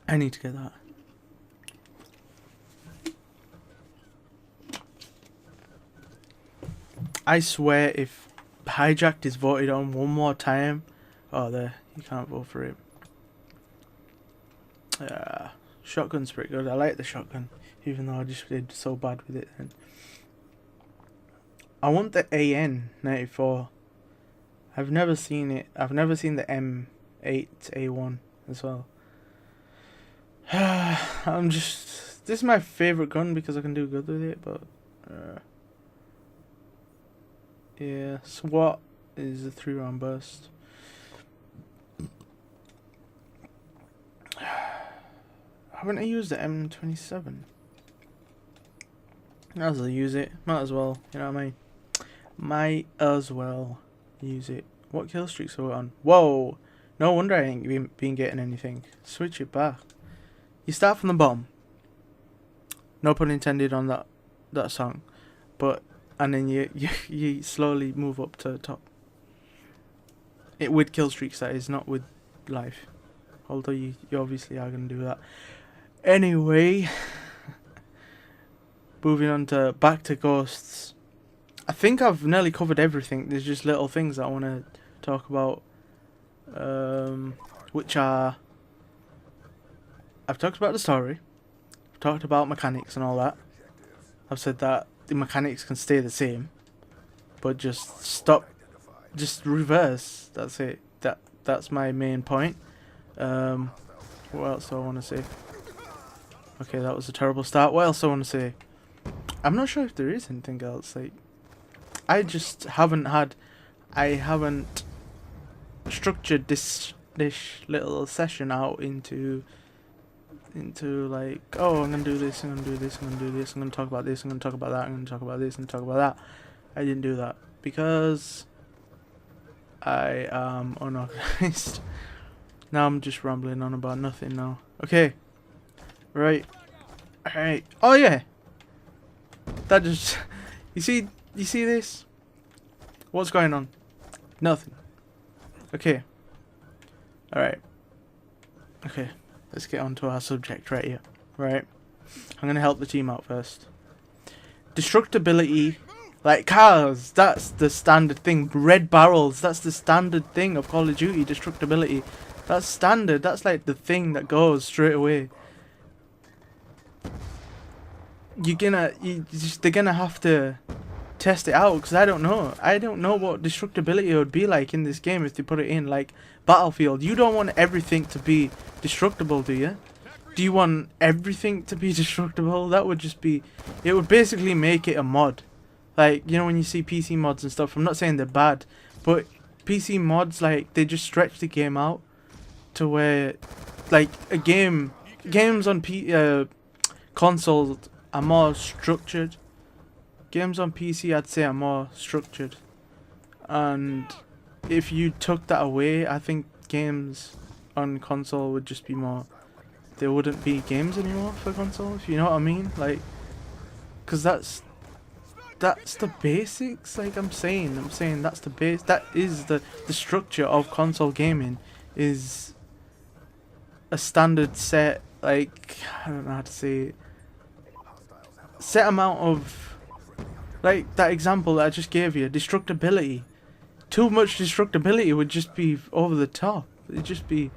I need to get that. I swear if Hijacked is voted on one more time... Oh, there. You can't vote for it. Shotgun's pretty good. I like the shotgun. Even though I just did so bad with it then. I want the AN-94. I've never seen it. I've never seen the M8A1 as well. I'm just... This is my favourite gun because I can do good with it, but... yeah, SWAT is a 3-round burst. Haven't I used the M27? Might as well use it. Might as well, you know what I mean? Might as well use it. What kill streaks are we on? Whoa! No wonder I ain't been getting anything. Switch it back. You start from the bottom. No pun intended on that song. But, and then you slowly move up to the top. It with kill streaks, that is, not with life. Although you obviously are going to do that. Anyway, moving on to back to Ghosts. I think I've nearly covered everything. There's just little things that I want to talk about, which are... I've talked about the story. I've talked about mechanics and all that. I've said that the mechanics can stay the same, but just stop, just reverse. That's it. That's my main point. What else do I want to say? Okay, that was a terrible start. What else do I want to say? I'm not sure if there is anything else. Like, I just haven't structured this little session out into like, oh, I'm gonna do this, I'm gonna do this, I'm gonna do this, I'm gonna talk about this, I'm gonna talk about that, I'm gonna talk about this, and talk about that. I didn't do that because I am unorganized. Now I'm just rambling on about nothing now. Okay. Right. Alright. Oh yeah. That just... You see this? What's going on? Nothing. Okay. Alright. Okay. Let's get on to our subject right here. Right. I'm gonna help the team out first. Destructibility. Like cars. That's the standard thing. Red barrels. That's the standard thing of Call of Duty. Destructibility. That's standard. That's like the thing that goes straight away. They're gonna have to test it out because I don't know. I don't know what destructibility would be like in this game if they put it in like Battlefield. You don't want everything to be destructible, do you? Do you want everything to be destructible? That would just be... It would basically make it a mod. Like, you know when you see PC mods and stuff, I'm not saying they're bad, but PC mods, like, they just stretch the game out to where, like, games on consoles are more structured. Games on PC, I'd say, are more structured. And if you took that away, I think games on console would just be more... There wouldn't be games anymore for console, if you know what I mean. Like, because that's the basics. Like I'm saying that's the base. That is the structure of console gaming. Is a standard set, like, I don't know how to say it, set amount of, like that example that I just gave you, destructibility. Too much destructibility would just be over the top. It'd just be...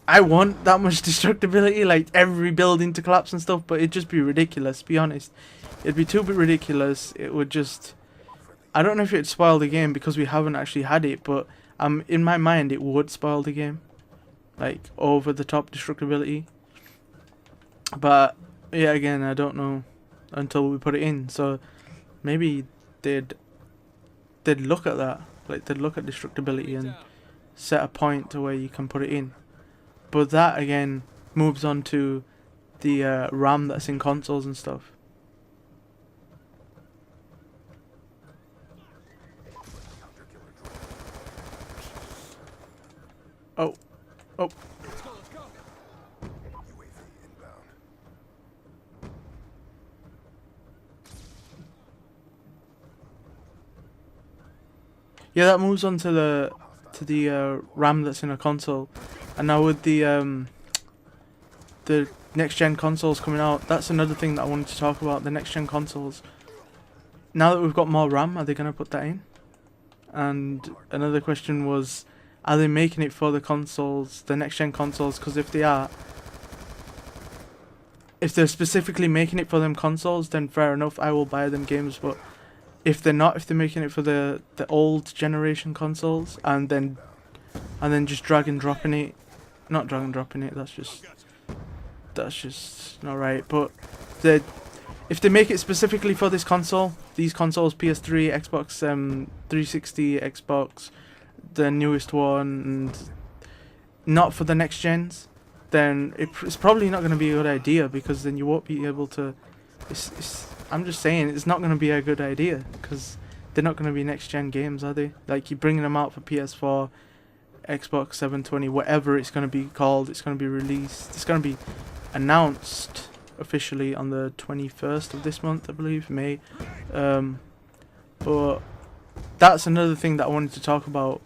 I want that much destructibility, like every building to collapse and stuff, but it'd just be ridiculous, be honest. It'd be too ridiculous. It would just... I don't know if it'd spoil the game because we haven't actually had it, but in my mind it would spoil the game. Like, over the top destructibility. But, yeah, again, I don't know until we put it in, so maybe they'd look at that. Like, they'd look at destructibility and set a point to where you can put it in. But that, again, moves on to the RAM that's in consoles and stuff. Oh. Oh. Yeah, that moves on to the RAM that's in a console. And now with the next gen consoles coming out, that's another thing that I wanted to talk about. The next gen consoles. Now that we've got more RAM, are they gonna put that in? And another question was, are they making it for the consoles, the next gen consoles? Because if they are, if they're specifically making it for them consoles, then fair enough, I will buy them games. But if they're not, if they're making it for the old generation consoles and then just drag and dropping it, not drag and dropping it, that's just not right. But if they make it specifically for this console, these consoles, PS3, Xbox 360, Xbox, the newest one, and not for the next gens, then it's probably not going to be a good idea, because then you won't be able to. I'm just saying, it's not going to be a good idea, because they're not going to be next gen games, are they? Like, you're bringing them out for PS4, Xbox 720, whatever it's going to be called. It's going to be released. It's going to be announced officially on the 21st of this month, I believe, May. But that's another thing that I wanted to talk about.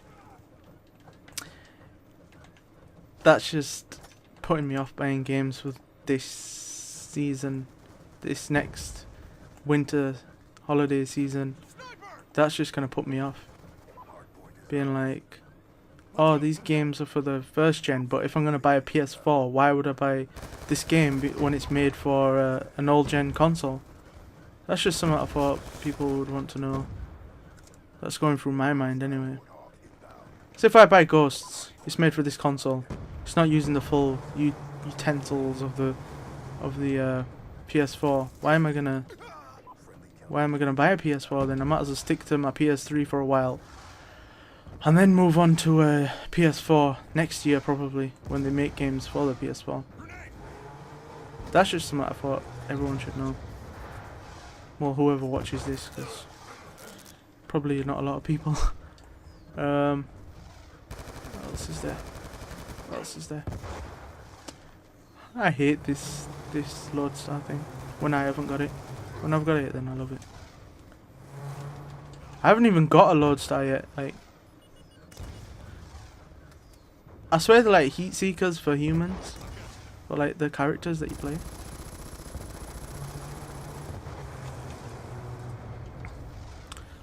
That's just putting me off buying games with this season, this next winter holiday season. That's just gonna put me off. Being like, oh, these games are for the first gen, but if I'm gonna buy a PS4, why would I buy this game when it's made for an old gen console? That's just something I thought people would want to know. That's going through my mind anyway. So if I buy Ghosts, it's made for this console. It's not using the full utensils of the PS4. Why am I gonna buy a PS4 then? I might as well stick to my PS3 for a while, and then move on to a PS4 next year, probably, when they make games for the PS4. That's just something I thought everyone should know. Well, whoever watches this, because probably not a lot of people. What else is there? What else is there? I hate this Lodestar thing when I haven't got it. When I've got it, then I love it. I haven't even got a Lodestar yet. Like, I swear they're like heat seekers for humans, or like the characters that you play.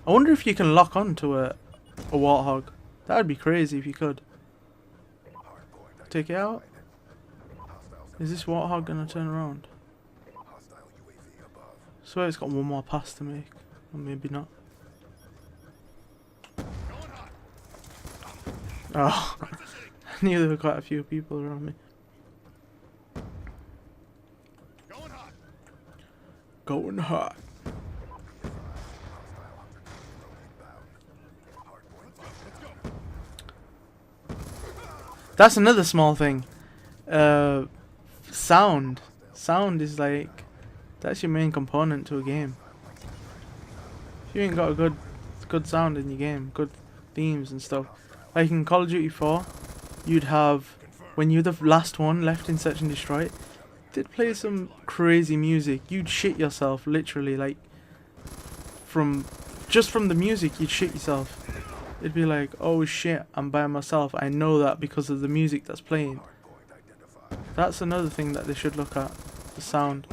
I wonder if you can lock on to a warthog. That would be crazy if you could. Take it out. Is this warthog gonna turn around? I swear it's got one more pass to make, or maybe not. Oh, I knew there were quite a few people around me. Going hot. That's another small thing. Sound. Sound is like, that's your main component to a game. If you ain't got a good sound in your game, good themes and stuff. Like in Call of Duty 4, you'd have, when you're the last one left in Search and Destroy, they'd play some crazy music. You'd shit yourself, literally, like, just from the music, you'd shit yourself. It'd be like, oh shit, I'm by myself. I know that because of the music that's playing. That's another thing that they should look at, the sound.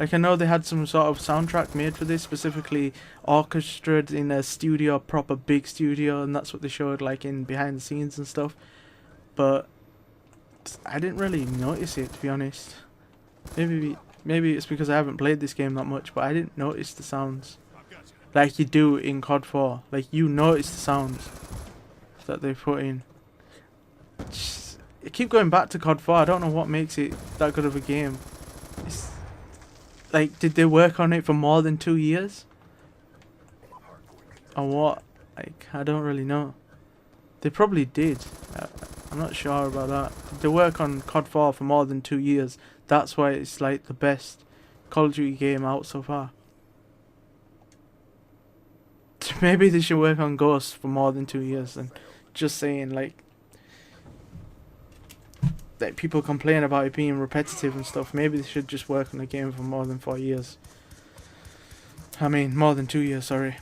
Like, I know they had some sort of soundtrack made for this, specifically orchestrated in a studio, proper big studio, and that's what they showed, like, in behind the scenes and stuff. But I didn't really notice it, to be honest. Maybe it's because I haven't played this game that much, but I didn't notice the sounds like you do in COD 4. Like, you notice the sounds that they put in. I keep going back to COD 4. I don't know what makes it that good of a game. It's like, did they work on it for more than 2 years? Or what? Like, I don't really know. They probably did. I'm not sure about that. Did they work on COD 4 for more than 2 years? That's why it's like the best Call of Duty game out so far. Maybe they should work on Ghosts for more than 2 years. And just saying, like, that people complain about it being repetitive and stuff. Maybe they should just work on the game for more than 4 years. I mean, more than 2 years, sorry.